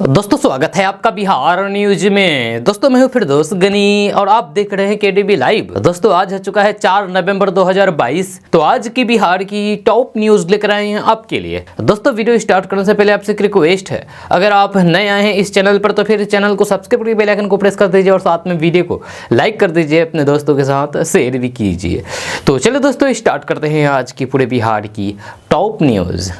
दोस्तों स्वागत है आपका बिहार न्यूज में। दोस्तों मैं हूं फिरदौस गनी और आप देख रहे हैं केडीबी लाइव। दोस्तों आज हो चुका है 4 नवंबर 2022। तो आज की बिहार की टॉप न्यूज लेकर आए हैं आपके लिए। दोस्तों वीडियो स्टार्ट करने से पहले आपसे एक रिक्वेस्ट है, अगर आप नए आए हैं इस चैनल पर तो फिर चैनल को सब्सक्राइब करके बेल आइकन को प्रेस कर दीजिए और साथ में वीडियो को लाइक कर दीजिए, अपने दोस्तों के साथ शेयर भी कीजिए। तो चलिए दोस्तों स्टार्ट करते हैं आज की पूरे बिहार की टॉप न्यूज।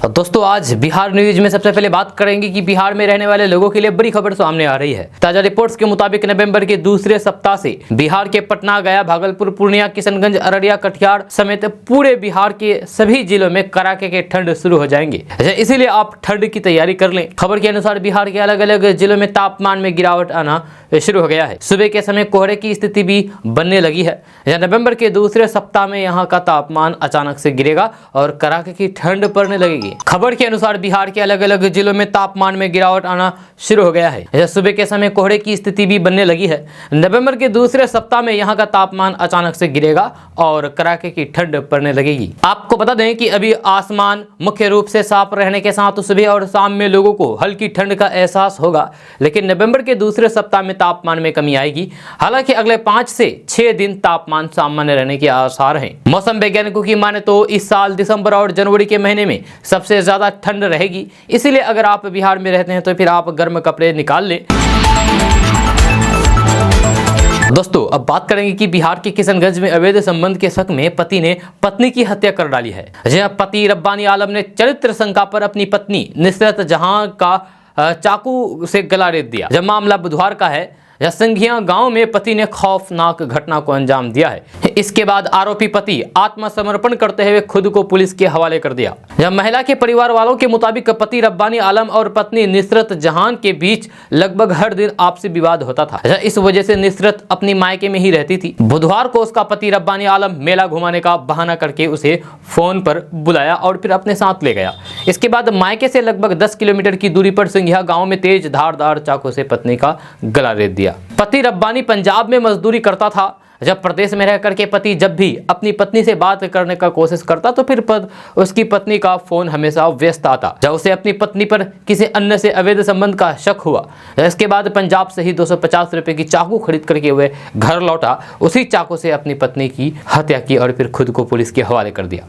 दोस्तों आज बिहार न्यूज में सबसे पहले बात करेंगे कि बिहार में रहने वाले लोगों के लिए बड़ी खबर सामने आ रही है। ताजा रिपोर्ट्स के मुताबिक नवंबर के दूसरे सप्ताह से बिहार के पटना, गया, भागलपुर, पूर्णिया, किशनगंज, अररिया, कटिहार समेत पूरे बिहार के सभी जिलों में कड़ाके के ठंड शुरू हो जाएंगे। इसीलिए आप ठंड की तैयारी कर लें। खबर के अनुसार बिहार के अलग अलग जिलों में तापमान में गिरावट आना शुरू हो गया है। सुबह के समय कोहरे की स्थिति भी बनने लगी है। नवंबर के दूसरे सप्ताह में यहाँ का तापमान अचानक से गिरेगा और कड़ाके की ठंड पड़ने लगेगी। खबर के अनुसार बिहार के अलग अलग जिलों में तापमान में गिरावट आना शुरू हो गया है। सुबह के समय कोहरे की स्थिति भी बनने लगी है। नवंबर के दूसरे सप्ताह में यहाँ का तापमान अचानक से गिरेगा और कड़ाके की ठंड पड़ने लगेगी। आपको बता दें कि अभी आसमान मुख्य रूप से साफ रहने के साथ सुबह और शाम में लोगों को हल्की ठंड का एहसास होगा, लेकिन नवंबर के दूसरे सप्ताह में तापमान में कमी आएगी। हालांकि अगले 5 से 6 दिन तापमान सामान्य रहने के आसार हैं। मौसम वैज्ञानिकों की माने तो इस साल दिसंबर और जनवरी के महीने में सबसे ज्यादा ठंड रहेगी। इसीलिए अगर आप बिहार में रहते हैं तो फिर आप गर्म कपड़े निकाल लें। दोस्तों अब बात करेंगे कि बिहार के किशनगंज में अवैध संबंध के शक में पति ने पत्नी की हत्या कर डाली है। जहां पति रब्बानी आलम ने चरित्र शंका पर अपनी पत्नी नुसरत जहां का चाकू से गला रेत दिया। जब मामला बुधवार का है, संघिया गांव में पति ने खौफनाक घटना को अंजाम दिया है। इसके बाद आरोपी पति आत्मसमर्पण करते हुए खुद को पुलिस के हवाले कर दिया। जब महिला के परिवार वालों के मुताबिक पति रब्बानी आलम और पत्नी नुसरत जहां के बीच लगभग हर दिन आपसी विवाद होता था। इस वजह से नुसरत अपनी मायके में ही रहती थी। बुधवार को उसका पति रब्बानी आलम मेला घुमाने का बहाना करके उसे फोन पर बुलाया और फिर अपने साथ ले गया। इसके बाद मायके से लगभग 10 किलोमीटर की दूरी पर सिंघिया गाँव में तेज धारदार चाकू से पत्नी का गला रेत दिया। पति रब्बानी पंजाब में मजदूरी करता था। जब प्रदेश में रह करके पति जब भी अपनी पत्नी से बात करने का कोशिश करता तो फिर उसकी पत्नी का फोन हमेशा व्यस्त आता। जब उसे अपनी पत्नी पर किसी अन्य से अवैध संबंध का शक हुआ, इसके बाद पंजाब से ही 250 रुपए की चाकू खरीद करके हुए घर लौटा। उसी चाकू से अपनी पत्नी की हत्या की और फिर खुद को पुलिस के हवाले कर दिया।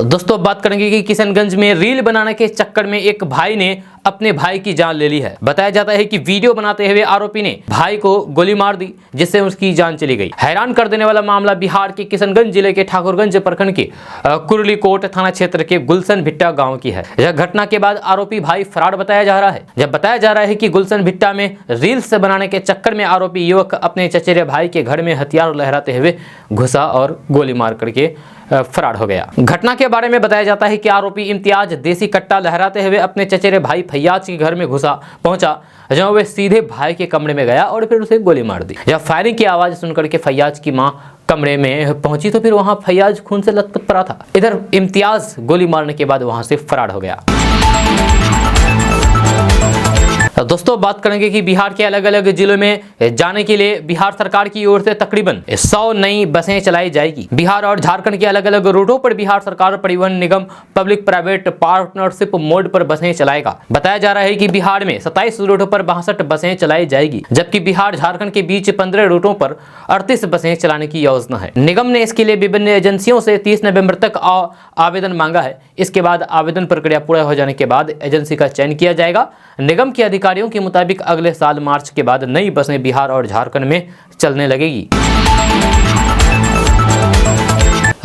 दोस्तों बात करेंगे कि किशनगंज में रील बनाने के चक्कर में एक भाई ने अपने भाई की जान ले ली है। बताया जाता है कि वीडियो बनाते हुए आरोपी ने भाई को गोली मार दी, जिससे उसकी जान चली गई। हैरान कर देने वाला मामला बिहार के किशनगंज जिले के ठाकुरगंज प्रखंड के कुरलीकोट थाना क्षेत्र के गुलशन भिट्टा गांव की है। यह घटना के बाद आरोपी भाई फरार बताया जा रहा है। जब बताया जा रहा है कि गुलशन भिट्टा में रील्स बनाने के चक्कर में आरोपी युवक अपने चचेरे भाई के घर में हथियार लहराते हुए घुसा और गोली मार करके फरार हो गया। घटना के बारे में बताया जाता है कि आरोपी इम्तियाज देसी कट्टा लहराते हुए अपने चचेरे भाई फैयाज के घर में पहुंचा, जहां वह सीधे भाई के कमरे में गया और फिर उसे गोली मार दी। जब फायरिंग की आवाज सुनकर के फैयाज की मां कमरे में पहुंची तो फिर वहां फैयाज खून से लथपथ पड़ा था। इधर इम्तियाज गोली मारने के बाद वहां से फरार हो गया। दोस्तों बात करेंगे कि बिहार के अलग अलग जिलों में जाने के लिए बिहार सरकार की ओर से तकरीबन 100 नई बसें चलाई जाएगी। बिहार और झारखंड के अलग अलग रूटों पर बिहार सरकार परिवहन निगम पब्लिक प्राइवेट पार्टनरशिप मोड पर बसें चलाएगा। बताया जा रहा है कि बिहार में 27 रूटों पर 62 बसें चलाई जाएगी, जबकि बिहार झारखंड के बीच 15 रूटों पर 38 बसें चलाने की योजना है। निगम ने इसके लिए विभिन्न एजेंसियों से 30 नवंबर तक आवेदन मांगा है। इसके बाद आवेदन प्रक्रिया पूरा हो जाने के बाद एजेंसी का चयन किया जाएगा। निगम के अधिकारियों के मुताबिक अगले साल मार्च के बाद नई बसें बिहार और झारखंड में चलने लगेगी।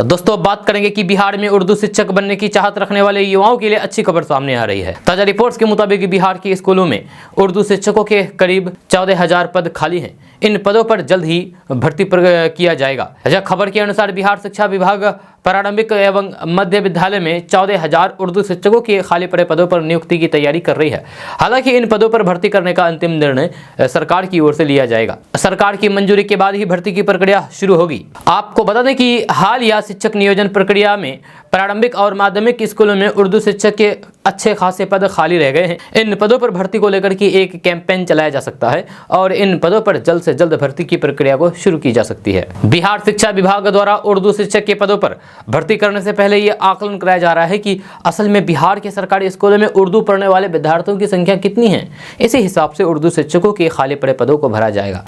दोस्तों बात करेंगे कि बिहार में उर्दू शिक्षक बनने की चाहत रखने वाले युवाओं के लिए अच्छी खबर सामने आ रही है। ताजा रिपोर्ट्स के मुताबिक बिहार के स्कूलों में उर्दू शिक्षकों के करीब 14,000 पद खाली हैं। इन पदों पर जल्द ही भर्ती किया जाएगा। खबर के अनुसार बिहार शिक्षा विभाग प्रारंभिक एवं मध्य विद्यालय में 14,000 उर्दू शिक्षकों के खाली पड़े पदों पर नियुक्ति की तैयारी कर रही है। हालांकि इन पदों पर भर्ती करने का अंतिम निर्णय सरकार की ओर से लिया जाएगा। सरकार की मंजूरी के बाद ही भर्ती की प्रक्रिया शुरू होगी। आपको बता दें कि हाल या शिक्षक नियोजन प्रक्रिया में प्रारंभिक और माध्यमिक स्कूलों में उर्दू शिक्षक के अच्छे खासे पद खाली रह गए हैं। इन पदों पर भर्ती को लेकर के एक कैंपेन चलाया जा सकता है और इन पदों पर जल्द से जल्द भर्ती की प्रक्रिया को शुरू की जा सकती है। बिहार शिक्षा विभाग द्वारा उर्दू शिक्षक के पदों पर भर्ती करने से पहले ये आकलन कराया जा रहा है कि असल में बिहार के सरकारी स्कूलों में उर्दू पढ़ने वाले विद्यार्थियों की संख्या कितनी है। इसी हिसाब से उर्दू शिक्षकों के खाली पड़े पदों को भरा जाएगा।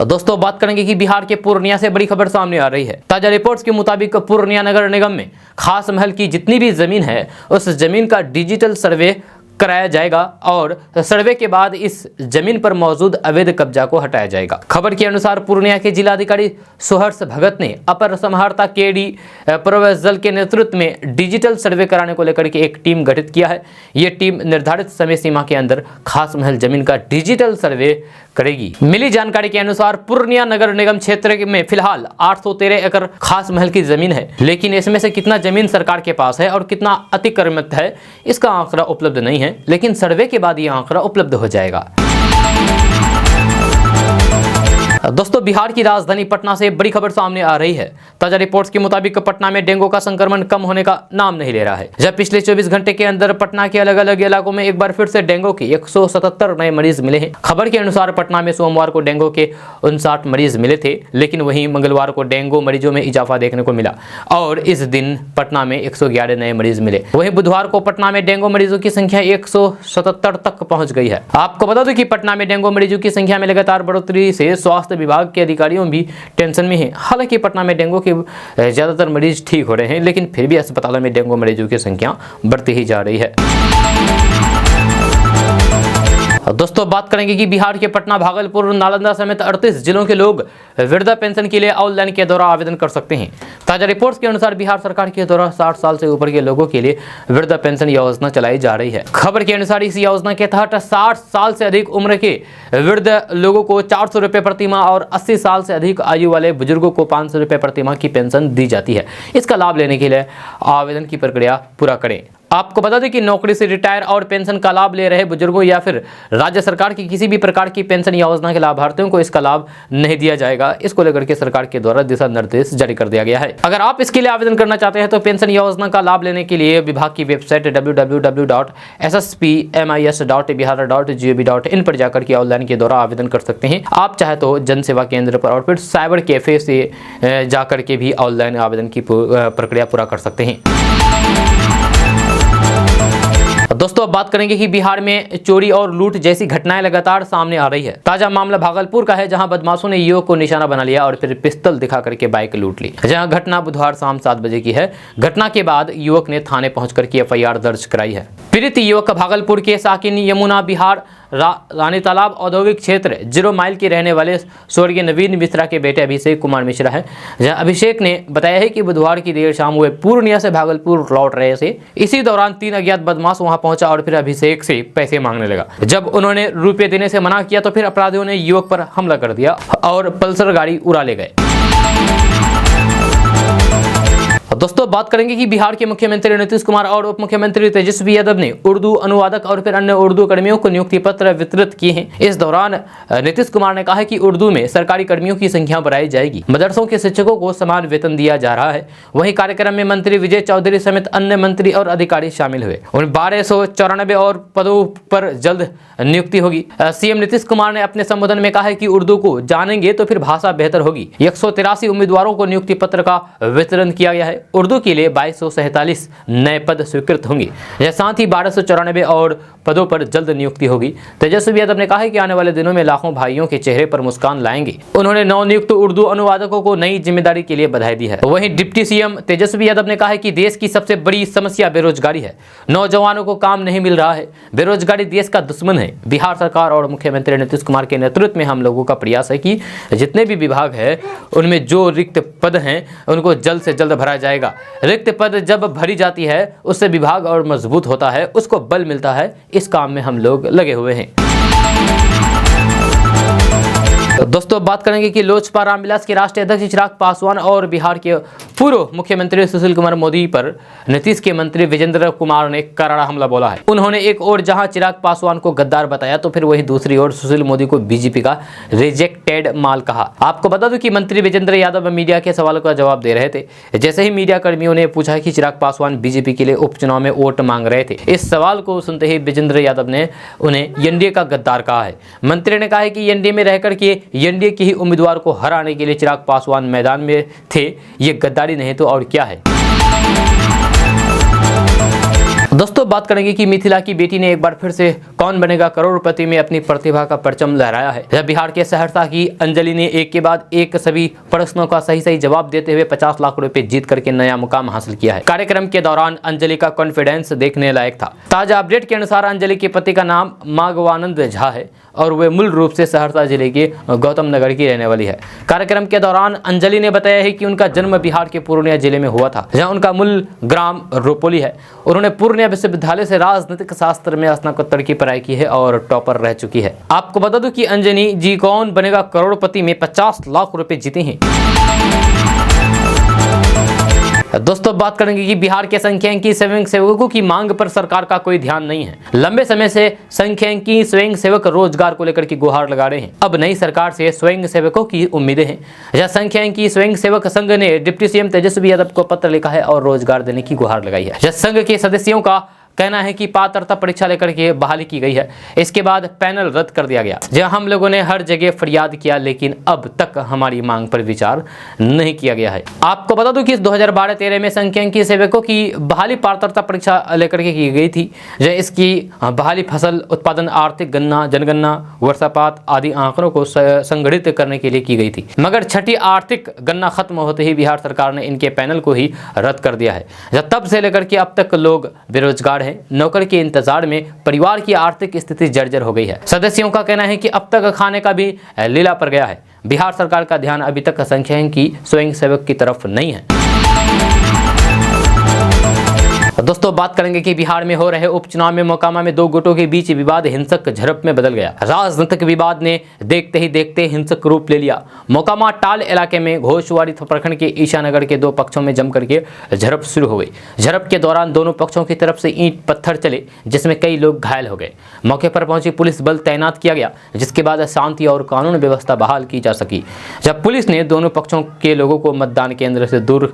दोस्तों बात करेंगे कि बिहार के पूर्णिया से बड़ी खबर सामने आ रही है। ताजा रिपोर्ट्स के मुताबिक पूर्णिया नगर निगम में खास महल की जितनी भी जमीन है उस जमीन का डिजिटल सर्वे कराया जाएगा और सर्वे के बाद इस जमीन पर मौजूद अवैध कब्जा को हटाया जाएगा। खबर के अनुसार पूर्णिया के जिलाधिकारी सुहर्ष भगत ने अपर समाहर्ता केडी प्रोवेजल के नेतृत्व में डिजिटल सर्वे कराने को लेकर के एक टीम गठित किया है। ये टीम निर्धारित समय सीमा के अंदर खास महल जमीन का डिजिटल सर्वे करेगी। मिली जानकारी के अनुसार पूर्णिया नगर निगम क्षेत्र में फिलहाल 813 एकड़ खास महल की जमीन है, लेकिन इसमें से कितना जमीन सरकार के पास है और कितना अतिक्रमित है इसका आंकड़ा उपलब्ध नहीं है, लेकिन सर्वे के बाद यह आंकड़ा उपलब्ध हो जाएगा। दोस्तों बिहार की राजधानी पटना से बड़ी खबर सामने आ रही है। ताजा रिपोर्ट्स के मुताबिक पटना में डेंगू का संक्रमण कम होने का नाम नहीं ले रहा है। जब पिछले 24 घंटे के अंदर पटना के अलग अलग इलाकों में एक बार फिर से डेंगू के 177 नए मरीज मिले हैं। खबर के अनुसार पटना में सोमवार को डेंगू के 59 मरीज मिले थे, लेकिन वहीं मंगलवार को डेंगू मरीजों में इजाफा देखने को मिला और इस दिन पटना में 111 नए मरीज मिले। वहीं बुधवार को पटना में डेंगू मरीजों की संख्या 177 तक पहुंच गई है। आपको बता दें कि पटना में डेंगू मरीजों की संख्या में लगातार बढ़ोतरी से स्वास्थ्य विभाग के अधिकारियों भी टेंशन में हैं। हालांकि पटना में डेंगू के ज्यादातर मरीज ठीक हो रहे हैं, लेकिन फिर भी अस्पतालों में डेंगू मरीजों की संख्या बढ़ती ही जा रही है। दोस्तों बात करेंगे कि बिहार के पटना, भागलपुर, नालंदा समेत 38 जिलों के लोग वृद्धा पेंशन के लिए ऑनलाइन के द्वारा आवेदन कर सकते हैं। ताजा रिपोर्ट्स के अनुसार बिहार सरकार के द्वारा 60 साल से ऊपर के लोगों के लिए वृद्धा पेंशन योजना चलाई जा रही है। खबर के अनुसार इस योजना के तहत 60 साल से अधिक उम्र के वृद्ध लोगों को 400 रुपये प्रति माह और 80 साल से अधिक आयु वाले बुजुर्गों को 500 रुपये प्रति माह की पेंशन दी जाती है। इसका लाभ लेने के लिए आवेदन की प्रक्रिया पूरा करें। आपको बता दें कि नौकरी से रिटायर और पेंशन का लाभ ले रहे बुजुर्गों या फिर राज्य सरकार की किसी भी प्रकार की पेंशन योजना के लाभार्थियों को इसका लाभ नहीं दिया जाएगा। इसको लेकर के सरकार के द्वारा दिशा निर्देश जारी कर दिया गया है। अगर आप इसके लिए आवेदन करना चाहते हैं तो पेंशन योजना का लाभ लेने के लिए विभाग की वेबसाइट www.sspmis.bihar.gov.in पर जाकर के ऑनलाइन के द्वारा आवेदन कर सकते हैं। आप चाहे तो जन सेवा केंद्र पर और फिर साइबर कैफे से जाकर के भी ऑनलाइन आवेदन की प्रक्रिया पूरा कर सकते हैं। दोस्तों अब बात करेंगे कि बिहार में चोरी और लूट जैसी घटनाएं लगातार सामने आ रही है। ताजा मामला भागलपुर का है, जहां बदमाशों ने युवक को निशाना बना लिया और फिर पिस्तौल दिखा करके बाइक लूट ली। जहां घटना बुधवार शाम 7 बजे की है। घटना के बाद युवक ने थाने पहुंचकर के FIR दर्ज कराई है। पीड़ित युवक भागलपुर के साकिन यमुना बिहार रानी तालाब औद्योगिक क्षेत्र 0 माइल के रहने वाले स्वर्गीय नवीन मिश्रा के बेटे अभिषेक कुमार मिश्रा है। जहां अभिषेक ने बताया है कि बुधवार की देर शाम वे पूर्णिया से भागलपुर लौट रहे थे। इसी दौरान 3 अज्ञात बदमाश वहां पहुंचा और फिर अभिषेक से पैसे मांगने लगा। जब उन्होंने रुपए देने से मना किया तो फिर अपराधियों ने युवक पर हमला कर दिया और पल्सर गाड़ी उड़ा ले गए। दोस्तों बात करेंगे कि बिहार के मुख्यमंत्री नीतीश कुमार और उप मुख्यमंत्री तेजस्वी यादव ने उर्दू अनुवादक और फिर अन्य उर्दू कर्मियों को नियुक्ति पत्र वितरित किए हैं। इस दौरान नीतीश कुमार ने कहा है कि उर्दू में सरकारी कर्मियों की संख्या बढ़ाई जाएगी। मदरसों के शिक्षकों को समान वेतन दिया जा रहा है। वहीं कार्यक्रम में मंत्री विजय चौधरी समेत अन्य मंत्री और अधिकारी शामिल हुए। उन 1294 और पदों पर जल्द नियुक्ति होगी। सीएम नीतीश कुमार ने अपने संबोधन में कहा है कि उर्दू को जानेंगे तो फिर भाषा बेहतर होगी। 183 उम्मीदवारों को नियुक्ति पत्र का वितरण किया गया है। उर्दू के लिए 2247 नए पद स्वीकृत होंगे। साथ ही 1294 और पदों पर जल्द नियुक्ति होगी। तेजस्वी यादव ने कहा है कि आने वाले दिनों में लाखों भाइयों के चेहरे पर मुस्कान लाएंगे। उन्होंने नवनियुक्त उर्दू अनुवादकों को नई जिम्मेदारी के लिए बधाई दी है। वहीं डिप्टी सीएम तेजस्वी यादव ने कहा है कि देश की सबसे बड़ी समस्या बेरोजगारी है। नौजवानों को काम नहीं मिल रहा है। बेरोजगारी देश का दुश्मन है। बिहार सरकार और मुख्यमंत्री नीतीश कुमार के नेतृत्व में हम लोगों का प्रयास है कि जितने भी विभाग है उनमें जो रिक्त पद हैं उनको जल्द से जल्द भरा जाएगा। रिक्त पद जब भरी जाती है उससे विभाग और मजबूत होता है, उसको बल मिलता है। इस काम में हम लोग लगे हुए हैं। दोस्तों बात करेंगे कि लोजपा रामविलास के राष्ट्रीय अध्यक्ष चिराग पासवान और बिहार के पूर्व मुख्यमंत्री सुशील कुमार मोदी पर नीतीश के मंत्री विजेंद्र कुमार ने करारा हमला बोला है। उन्होंने एक ओर जहां चिराग पासवान को गद्दार बताया तो फिर वहीं दूसरी ओर सुशील मोदी को बीजेपी का रिजेक्टेड माल कहा। आपको बता दूं कि मंत्री विजेंद्र यादव मीडिया के सवालों का जवाब दे रहे थे। जैसे ही मीडिया कर्मियों ने पूछा कि चिराग पासवान बीजेपी के लिए उपचुनाव में वोट मांग रहे थे, इस सवाल को सुनते ही विजेंद्र यादव ने उन्हें एनडीए का गद्दार कहा है। मंत्री ने कहा है कि एनडीए में रहकर के एनडीए के ही उम्मीदवार को हराने के लिए चिराग पासवान मैदान में थे, ये गद्दारी नहीं तो और क्या है। दोस्तों बात करेंगे कि मिथिला की बेटी ने एक बार फिर से कौन बनेगा करोड़पति में अपनी प्रतिभा का परचम लहराया है। जब बिहार के सहरसा की अंजलि ने एक के बाद एक सभी प्रश्नों का सही जवाब देते हुए 50 लाख रुपए जीत करके नया मुकाम हासिल किया है। कार्यक्रम के दौरान अंजलि का कॉन्फिडेंस देखने लायक था। ताजा अपडेट के अनुसार अंजलि के पति का नाम माघवानंद झा है और वे मूल रूप से सहरसा जिले के गौतम नगर की रहने वाली है। कार्यक्रम के दौरान अंजलि ने बताया है कि उनका जन्म बिहार के पूर्णिया जिले में हुआ था, जहां उनका मूल ग्राम रोपोली है। उन्होंने पूर्णिया विश्वविद्यालय से राजनीतिक शास्त्र में स्नातकोत्तर की पढ़ाई की है और टॉपर रह चुकी है। आपको बता दूं कि अंजलि जी कौन बनेगा करोड़पति में 50 लाख रुपए जीते हैं। दोस्तों बात करेंगे कि बिहार के संख्यिकी स्वयं सेवकों की मांग पर सरकार का कोई ध्यान नहीं है। लंबे समय से संख्यिकी स्वयं सेवक रोजगार को लेकर की गुहार लगा रहे हैं। अब नई सरकार से स्वयं सेवकों की उम्मीदें हैं। यह संख्यिकी स्वयं सेवक संघ ने डिप्टी सीएम तेजस्वी यादव को पत्र लिखा है और रोजगार देने की गुहार लगाई है। यह संघ के सदस्यों का कहना है कि पात्रता परीक्षा लेकर के बहाली की गई है, इसके बाद पैनल रद्द कर दिया गया। जहां हम लोगों ने हर जगह फरियाद किया लेकिन अब तक हमारी मांग पर विचार नहीं किया गया है। आपको बता दूं कि 2012-13 में संख्यिकी सेवकों की बहाली पात्रता परीक्षा लेकर के की गई थी। जो इसकी बहाली फसल उत्पादन, आर्थिक गणना, जनगणना, वर्षापात आदि आंकड़ों को संगठित करने के लिए की गई थी, मगर छठी आर्थिक गणना खत्म होते ही बिहार सरकार ने इनके पैनल को ही रद्द कर दिया है। तब से लेकर के अब तक लोग बेरोजगार, नौकर के इंतजार में परिवार की आर्थिक स्थिति जर्जर हो गई है। सदस्यों का कहना है कि अब तक खाने का भी लीला पड़ गया है। बिहार सरकार का ध्यान अभी तक संख्यिकी स्वयं सेवक की तरफ नहीं है। दोस्तों बात करेंगे कि बिहार में हो रहे उपचुनाव में मोकामा में दो गुटों के बीच विवाद हिंसक झड़प में बदल गया। राजनीतिक विवाद ने देखते ही देखते हिंसक रूप ले लिया। मोकामा टाल इलाके में घोषवाड़ी प्रखंड के ईशानगर के दो पक्षों में जम करके झड़प शुरू हो गई। झड़प के दौरान दोनों पक्षों की तरफ से ईंट पत्थर चले, जिसमें कई लोग घायल हो गए। मौके पर पहुंची पुलिस बल तैनात किया गया, जिसके बाद शांति और कानून व्यवस्था बहाल की जा सकी, जब पुलिस ने दोनों पक्षों के लोगों को मतदान केंद्र से दूर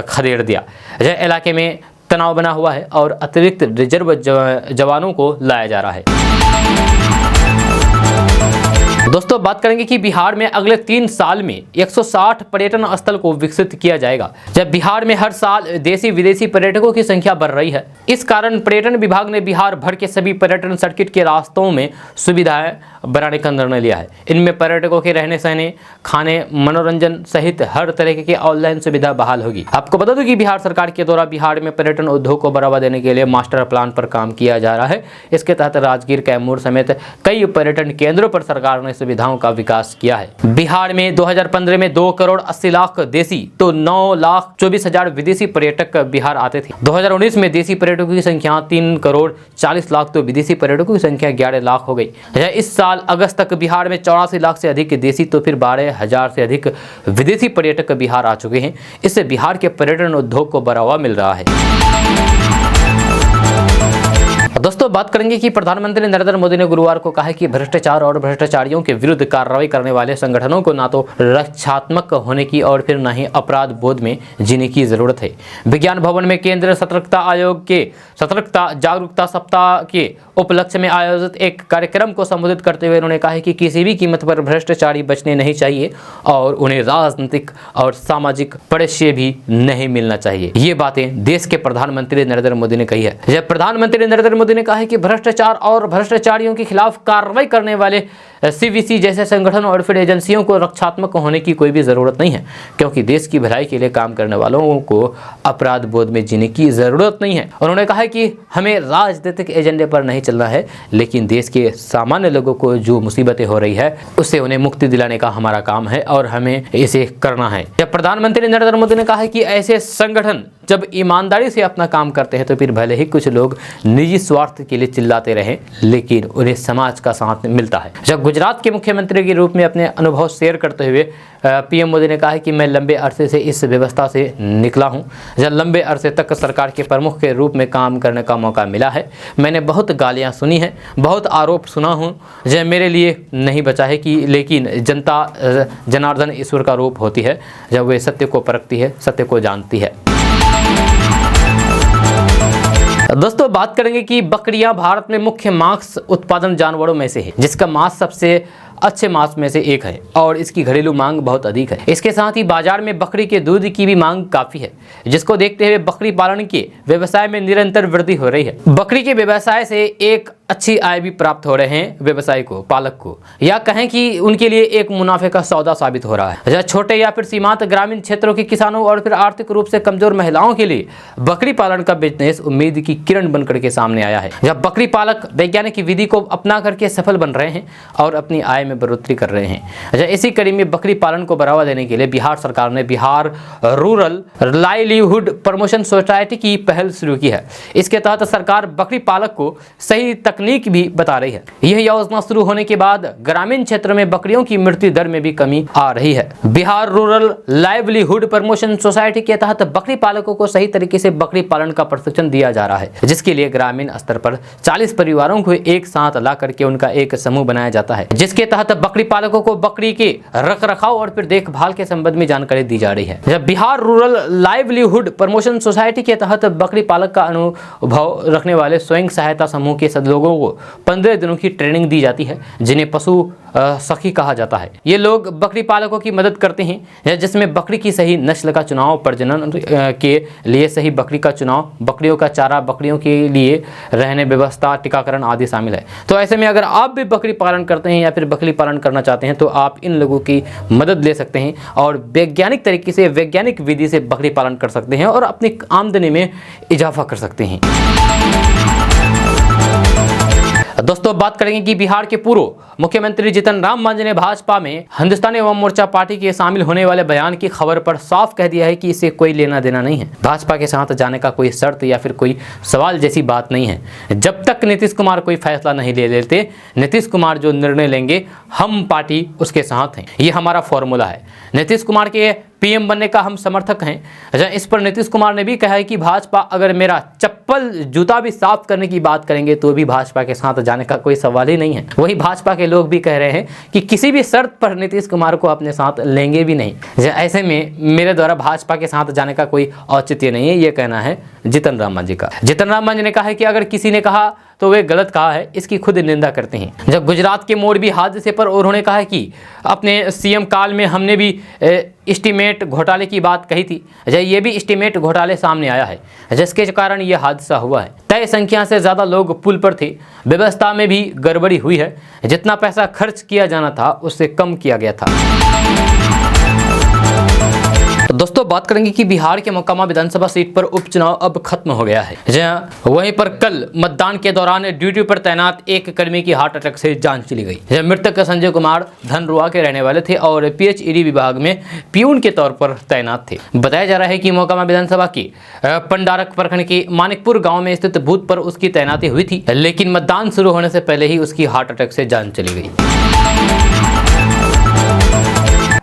खदेड़ दिया। इलाके में तनाव बना हुआ है और अतिरिक्त रिजर्व जवानों को लाया जा रहा है। दोस्तों बात करेंगे कि बिहार में अगले 3 साल में 160 पर्यटन स्थल को विकसित किया जाएगा। जब बिहार में हर साल देशी विदेशी पर्यटकों की संख्या बढ़ रही है, इस कारण पर्यटन विभाग ने बिहार भर के सभी पर्यटन सर्किट के रास्तों में सुविधाएं बनाने का निर्णय लिया है। इनमें पर्यटकों के रहने सहने, खाने, मनोरंजन सहित हर तरह की ऑनलाइन सुविधा बहाल होगी। आपको बता दूं कि बिहार सरकार के द्वारा बिहार में पर्यटन उद्योग को बढ़ावा देने के लिए मास्टर प्लान पर काम किया जा रहा है। इसके तहत राजगीर, कैमूर समेत कई पर्यटन केंद्रों पर सरकार ने सुविधाओं का विकास किया है। बिहार में 2015 में 2 करोड़ 80 लाख देशी तो 9 लाख 24 हजार विदेशी पर्यटक बिहार आते थे। 2019 में देशी पर्यटकों की संख्या 3 करोड़ 40 लाख तो विदेशी पर्यटकों की संख्या 11 लाख हो गई। इस साल अगस्त तक बिहार में 84 लाख से अधिक देशी तो फिर 12 हजार से अधिक विदेशी पर्यटक बिहार आ चुके हैं। इससे बिहार के पर्यटन उद्योग को बढ़ावा मिल रहा है। दोस्तों बात करेंगे कि प्रधानमंत्री नरेंद्र मोदी ने गुरुवार को कहा है कि भ्रष्टाचार और भ्रष्टाचारियों के विरुद्ध कार्रवाई करने वाले संगठनों को ना तो रक्षात्मक होने की और फिर न ही अपराध बोध में जीने की जरूरत है। विज्ञान भवन में केंद्रीय सतर्कता आयोग के सतर्कता जागरूकता सप्ताह के उपलक्ष्य में आयोजित एक कार्यक्रम को संबोधित करते हुए उन्होंने कहा है कि किसी भी कीमत पर भ्रष्टाचारी बचने नहीं चाहिए और उन्हें राजनीतिक और सामाजिक परिश्रय भी नहीं मिलना चाहिए। ये बातें देश के प्रधानमंत्री नरेंद्र मोदी ने कही है। जब प्रधानमंत्री नरेंद्र मोदी ने कहा है कि भ्रष्टाचार और भ्रष्टाचारियों के खिलाफ कार्रवाई करने वाले सीवीसी जैसे संगठन और फिर एजेंसियों को रक्षात्मक होने की कोई भी जरूरत नहीं है, क्योंकि देश की भलाई के लिए काम करने वालों को अपराध बोध में जीने की जरूरत नहीं है। उन्होंने कहा है कि हमें राजनीतिक एजेंडे पर नहीं चलना है, लेकिन देश के सामान्य लोगों को जो मुसीबतें हो रही है उससे उन्हें मुक्ति दिलाने का हमारा काम है और हमें इसे करना है। जब प्रधानमंत्री नरेंद्र मोदी ने कहा है कि ऐसे संगठन जब ईमानदारी से अपना काम करते हैं तो फिर भले ही कुछ लोग निजी स्वार्थ के लिए चिल्लाते रहें, लेकिन उन्हें समाज का साथ मिलता है। जब गुजरात के मुख्यमंत्री के रूप में अपने अनुभव शेयर करते हुए पीएम मोदी ने कहा है कि मैं लंबे अरसे से इस व्यवस्था से निकला हूं, जब लंबे अरसे तक सरकार के प्रमुख के रूप में काम करने का मौका मिला है। मैंने बहुत गालियां सुनी हैं, बहुत आरोप सुना हूं, जो मेरे लिए नहीं बचा है कि लेकिन जनता जनार्दन ईश्वर का रूप होती है जब वे सत्य को परखती है, सत्य को जानती है। दोस्तों बात करेंगे कि बकरियां भारत में मुख्य मांस उत्पादन जानवरों में से है, जिसका मांस सबसे अच्छे मांस में से एक है और इसकी घरेलू मांग बहुत अधिक है। इसके साथ ही बाजार में बकरी के दूध की भी मांग काफी है, जिसको देखते हुए बकरी पालन के व्यवसाय में निरंतर वृद्धि हो रही है। बकरी के व्यवसाय से एक अच्छी आय भी प्राप्त हो रहे हैं व्यवसायी को, पालक को, या कहें कि उनके लिए एक मुनाफे का सौदा साबित हो रहा है। छोटे या फिर सीमांत ग्रामीण क्षेत्रों के किसानों और फिर आर्थिक रूप से कमजोर महिलाओं के लिए बकरी पालन का बिजनेस उम्मीद की किरण बनकर के सामने आया है। जब बकरी पालक वैज्ञानिक विधि को अपना करके सफल बन रहे हैं और अपनी आय में बढ़ोतरी कर रहे हैं। इसी कड़ी में बकरी पालन को बढ़ावा देने के लिए बिहार सरकार ने Bihar rural livelihood promotion society की पहल शुरू की है। इसके तहत सरकार बकरी पालक को सही तकनीक भी बता रही है। यह योजना शुरू होने के बाद ग्रामीण क्षेत्र में बकरियों की मृत्यु दर में भी कमी आ रही है। Bihar rural livelihood promotion society के तहत बकरी पालकों को सही तरीके से बकरी पालन का प्रशिक्षण दिया जा रहा है, जिसके लिए ग्रामीण स्तर पर 40 परिवारों को एक साथ ला करके उनका एक समूह बनाया जाता है, जिसके तहत बकरी पालकों को बकरी के रखरखाव और फिर देखभाल के संबंध में जानकारी दी जा रही है। जब Bihar rural livelihood promotion society के तहत बकरी पालक का अनुभव रखने वाले स्वयं सहायता समूह के लोगों को 15 दिनों की ट्रेनिंग दी जाती है, जिन्हें पशु सखी कहा जाता है। ये लोग बकरी पालकों की मदद करते हैं, जिसमें बकरी की सही नस्ल का चुनाव, प्रजनन के लिए सही बकरी का चुनाव, बकरियों का चारा, बकरियों के लिए रहने व्यवस्था, टीकाकरण आदि शामिल है। तो ऐसे में अगर आप भी बकरी पालन करते हैं या फिर बकरी पालन करना चाहते हैं तो आप इन लोगों की मदद ले सकते हैं और वैज्ञानिक तरीके से, वैज्ञानिक विधि से बकरी पालन कर सकते हैं और अपनी आमदनी में इजाफा कर सकते हैं। दोस्तों बात करेंगे कि बिहार के पूर्व मुख्यमंत्री जीतन राम मांझी ने भाजपा में हिंदुस्तानी अवाम मोर्चा पार्टी के शामिल होने वाले बयान की खबर पर साफ कह दिया है कि इसे कोई लेना देना नहीं है। भाजपा के साथ जाने का कोई शर्त या फिर कोई सवाल जैसी बात नहीं है। जब तक नीतीश कुमार कोई फैसला नहीं ले लेते, नीतीश कुमार जो निर्णय लेंगे हम पार्टी उसके साथ हैं। ये हमारा फॉर्मूला है। नीतीश कुमार के पीएम बनने का हम समर्थक हैं। इस पर नीतीश कुमार ने भी कहा है कि भाजपा अगर मेरा चप्पल जूता भी साफ करने की बात करेंगे तो भी भाजपा के साथ जाने का कोई सवाल ही नहीं है। वही भाजपा के लोग भी कह रहे हैं कि किसी भी शर्त पर नीतीश कुमार को अपने साथ लेंगे भी नहीं। ऐसे में मेरे द्वारा भाजपा के साथ जाने का कोई औचित्य नहीं है, ये कहना है जीतन राम मांझी का। जीतन राम मांझी ने कहा है कि अगर किसी ने कहा तो वे गलत कहा है, इसकी खुद निंदा करते हैं। जब गुजरात के मोरबी हादसे पर उन्होंने कहा है कि अपने सीएम काल में हमने भी एस्टीमेट घोटाले की बात कही थी। ये भी एस्टीमेट घोटाले सामने आया है, जिसके कारण यह हादसा हुआ है। तय संख्या से ज़्यादा लोग पुल पर थे, व्यवस्था में भी गड़बड़ी हुई है। जितना पैसा खर्च किया जाना था उससे कम किया गया था। दोस्तों बात करेंगे कि बिहार के मोकामा विधानसभा सीट पर उपचुनाव अब खत्म हो गया है। वहीं पर कल मतदान के दौरान ड्यूटी पर तैनात एक कर्मी की हार्ट अटैक से जान चली गई। मृतक संजय कुमार धनरुआ के रहने वाले थे और पीएचईडी विभाग में पियून के तौर पर तैनात थे। बताया जा रहा है कि मोकामा विधानसभा की पंडारक प्रखंड के मानिकपुर गाँव में स्थित बूथ पर उसकी तैनाती हुई थी, लेकिन मतदान शुरू होने से पहले ही उसकी हार्ट अटैक से जान चली गई।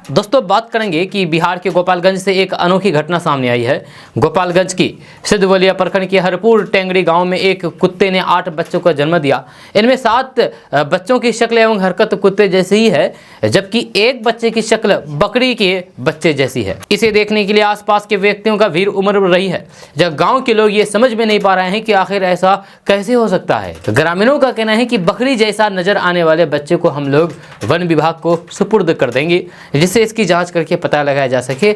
दोस्तों बात करेंगे कि बिहार के गोपालगंज से एक अनोखी घटना सामने आई है। गोपालगंज की सिद्धवलिया प्रखंड के हरपुर टेंगड़ी गांव में एक कुत्ते ने 8 बच्चों को जन्म दिया। इनमें 7 बच्चों की शक्ल एवं हरकत कुत्ते जैसी ही है, जबकि एक बच्चे की शक्ल बकरी के बच्चे जैसी है। इसे देखने के लिए आसपास के व्यक्तियों का भीड़ उमड़ रही है। जब गाँव के लोग ये समझ में नहीं पा रहे हैं कि आखिर ऐसा कैसे हो सकता है। ग्रामीणों का कहना है कि बकरी जैसा नजर आने वाले बच्चे को हम लोग वन विभाग को सुपुर्द कर देंगे, जिससे इसकी जांच करके पता लगाया जा सके।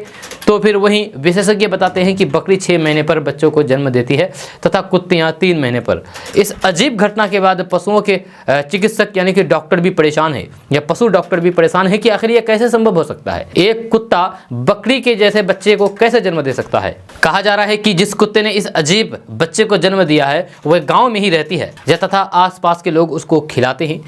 तो फिर वहीं विशेषज्ञ बताते हैं कि बकरी 6 महीने पर बच्चों को जन्म देती है तथा कुत्तियां 3 महीने पर। इस अजीब घटना के बाद पशुओं के चिकित्सक यानी कि डॉक्टर भी परेशान है, या पशु डॉक्टर भी परेशान है कि आखिर यह कैसे संभव हो सकता है। एक कुत्ता बकरी के जैसे बच्चे को कैसे जन्म दे सकता है। कहा जा रहा है कि जिस कुत्ते ने इस अजीब बच्चे को जन्म दिया है वह गाँव में ही रहती है तथा आसपास के लोग उसको खिलाते हैं।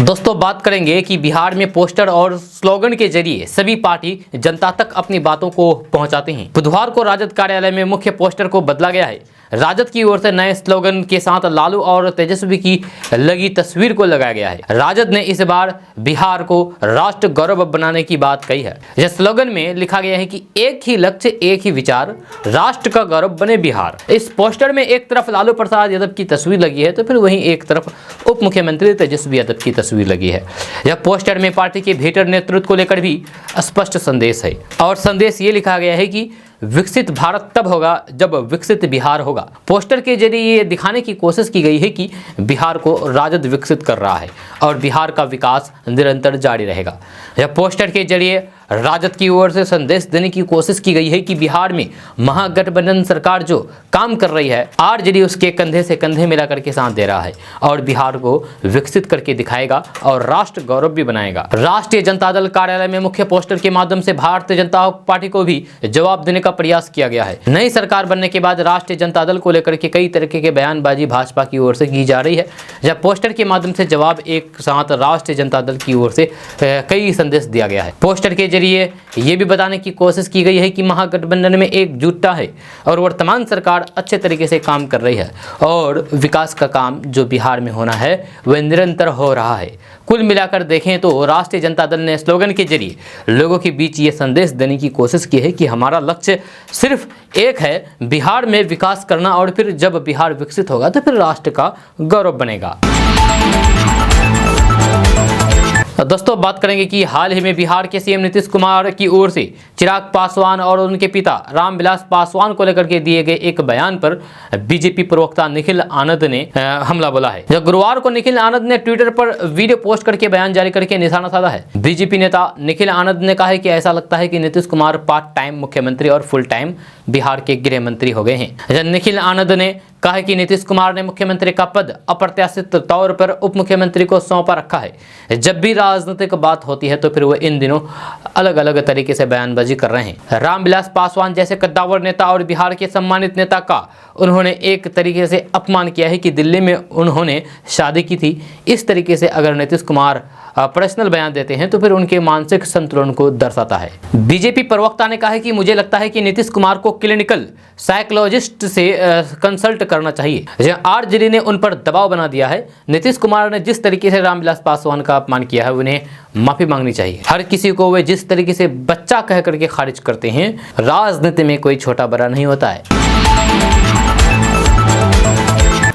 दोस्तों बात करेंगे कि बिहार में पोस्टर और स्लोगन के जरिए सभी पार्टी जनता तक अपनी बातों को पहुंचाते हैं। बुधवार को राजद कार्यालय में मुख्य पोस्टर को बदला गया है। राजद की ओर से नए स्लोगन के साथ लालू और तेजस्वी की लगी तस्वीर को लगाया गया है। राजद ने इस बार बिहार को राष्ट्र गौरव बनाने की बात कही है। यह स्लोगन में लिखा गया है कि एक ही लक्ष्य, एक ही विचार, राष्ट्र का गौरव बने बिहार। इस पोस्टर में एक तरफ लालू प्रसाद यादव की तस्वीर लगी है तो फिर वहीं एक तरफ उप मुख्यमंत्री तेजस्वी यादव की तस्वीर लगी है। यह पोस्टर में पार्टी के बेहतर नेतृत्व को लेकर भी स्पष्ट संदेश है और संदेश ये लिखा गया है कि विकसित भारत तब होगा जब विकसित बिहार होगा। पोस्टर के जरिए ये दिखाने की कोशिश की गई है कि बिहार को राजद विकसित कर रहा है और बिहार का विकास निरंतर जारी रहेगा। यह पोस्टर के जरिए राजद की ओर से संदेश देने की कोशिश की गई है कि बिहार में महागठबंधन सरकार जो काम कर रही है, आरजेडी उसके कंधे से कंधे मिलाकर के साथ दे रहा है और बिहार को विकसित करके दिखाएगा और राष्ट्र गौरव भी बनाएगा। राष्ट्रीय जनता दल कार्यालय में मुख्य पोस्टर के माध्यम से भारतीय जनता पार्टी को भी जवाब देने का प्रयास किया गया है। नई सरकार बनने के बाद राष्ट्रीय जनता दल को लेकर के कई तरीके के बयानबाजी भाजपा की ओर से की जा रही है। जब पोस्टर के माध्यम से जवाब एक साथ राष्ट्रीय जनता दल की ओर से कई संदेश दिया गया है। पोस्टर के जरिए ये भी बताने की कोशिश की गई है कि महागठबंधन में एकजुटता है और वर्तमान सरकार अच्छे तरीके से काम कर रही है और विकास का काम जो बिहार में होना है वह निरंतर हो रहा है। कुल मिलाकर देखें तो राष्ट्रीय जनता दल ने स्लोगन के जरिए लोगों के बीच ये संदेश देने की कोशिश की है कि हमारा लक्ष्य सिर्फ एक है, बिहार में विकास करना और फिर जब बिहार विकसित होगा तो फिर राष्ट्र का गौरव बनेगा। दोस्तों बात करेंगे कि हाल ही में बिहार के सीएम नीतीश कुमार की ओर से चिराग पासवान और उनके पिता रामविलास पासवान को लेकर के दिए गए एक बयान पर बीजेपी प्रवक्ता निखिल आनंद ने हमला बोला है। जब गुरुवार को निखिल आनंद ने ट्विटर पर वीडियो पोस्ट करके बयान जारी करके निशाना साधा है। बीजेपी नेता निखिल आनंद ने कहा है कि ऐसा लगता है कि नीतीश कुमार पार्ट टाइम मुख्यमंत्री और फुल टाइम बिहार के गृह मंत्री हो गए हैं। निखिल आनंद ने कहा कि नीतीश कुमार ने मुख्यमंत्री का पद अप्रत्याशित तौर पर उप मुख्यमंत्री को सौंपा रखा है। जब भी राजनीतिक बात होती है तो फिर वो इन दिनों अलग अलग तरीके से बयानबाजी कर रहे हैं। रामविलास पासवान जैसे कद्दावर नेता और बिहार के सम्मानित नेता का उन्होंने एक तरीके से अपमान किया है कि दिल्ली में उन्होंने शादी की थी। इस तरीके से अगर नीतीश कुमार पर्सनल बयान देते हैं तो फिर उनके मानसिक संतुलन को दर्शाता है। बीजेपी प्रवक्ता ने कहा है कि मुझे लगता है कि नीतीश कुमार को क्लिनिकल साइकोलॉजिस्ट से कंसल्ट करना चाहिए। आरजेडी ने उन पर दबाव बना दिया है। नीतीश कुमार ने जिस तरीके से रामविलास पासवान का अपमान किया है उन्हें माफी मांगनी चाहिए। हर किसी को वे जिस तरीके से बच्चा कह करके खारिज करते हैं, राजनीति में कोई छोटा बड़ा नहीं होता है।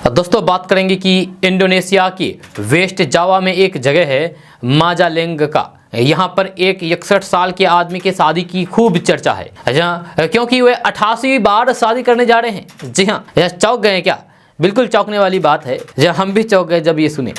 दोस्तों बात करेंगे कि इंडोनेशिया के वेस्ट जावा में एक जगह है माजालेंग का। यहाँ पर एक 61 साल के आदमी के शादी की खूब चर्चा है, क्योंकि वे 88वीं बार शादी करने जा रहे हैं। जी हाँ, यह चौंक गए क्या? बिल्कुल चौंकने वाली बात है। हम भी चौंक गए जब ये सुने।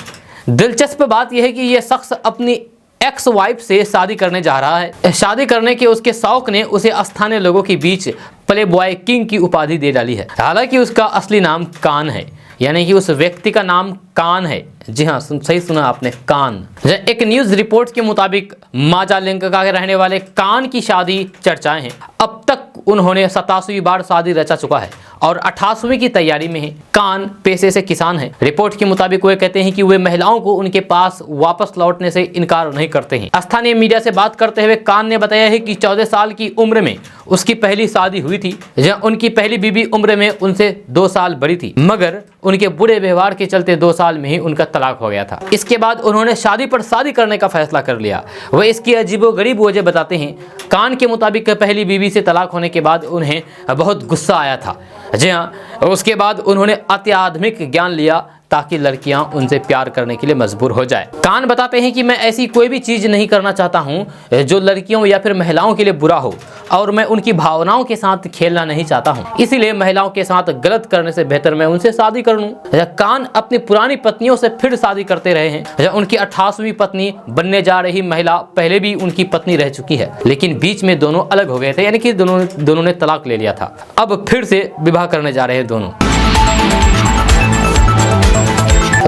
दिलचस्प बात यह है कि यह शख्स अपनी एक्स वाइफ से शादी करने जा रहा है। शादी करने के उसके शौक ने उसे स्थानीय लोगों के बीच प्ले बॉय किंग की उपाधि दे डाली है। हालांकि उसका असली नाम कान है, यानी कि उस व्यक्ति का नाम कान है। जी हाँ, सही सुना आपने, कान। एक न्यूज रिपोर्ट के मुताबिक माजालिंग का रहने वाले कान की शादी चर्चाएं हैं। अब तक उन्होंने 87वीं बार शादी रचा चुका है और 88वीं की तैयारी में है। कान पेशे से किसान है। रिपोर्ट के मुताबिक वे कहते हैं कि वे महिलाओं को उनके पास वापस लौटने से इनकार नहीं करते हैं। स्थानीय मीडिया से बात करते हुए कान ने बताया है कि 14 साल की उम्र में उसकी पहली शादी हुई थी। उनकी पहली बीवी उम्र में उनसे 2 साल बड़ी थी, मगर उनके बुरे व्यवहार के चलते 2 साल में ही उनका तलाक हो गया था। इसके बाद उन्होंने शादी पर शादी करने का फैसला कर लिया। वह इसकी अजीबोगरीब वजह बताते हैं। कान के मुताबिक पहली बीवी से तलाक होने के बाद उन्हें बहुत गुस्सा आया था। जी हाँ, उसके बाद उन्होंने अत्याधुनिक ज्ञान लिया ताकि लड़कियां उनसे प्यार करने के लिए मजबूर हो जाए। कान बताते हैं कि मैं ऐसी कोई भी चीज़ नहीं करना चाहता हूं जो लड़कियों या फिर महिलाओं के लिए बुरा हो, और मैं उनकी भावनाओं के साथ खेलना नहीं चाहता हूं। इसीलिए महिलाओं के साथ गलत करने से बेहतर मैं उनसे शादी कर लूं। कान अपनी पुरानी पत्नियों से फिर शादी करते रहे हैं। उनकी 88वीं पत्नी बनने जा रही महिला पहले भी उनकी पत्नी रह चुकी है, लेकिन बीच में दोनों अलग हो गए थे, यानी कि दोनों ने तलाक ले लिया था। अब फिर से विवाह करने जा रहे हैं दोनों।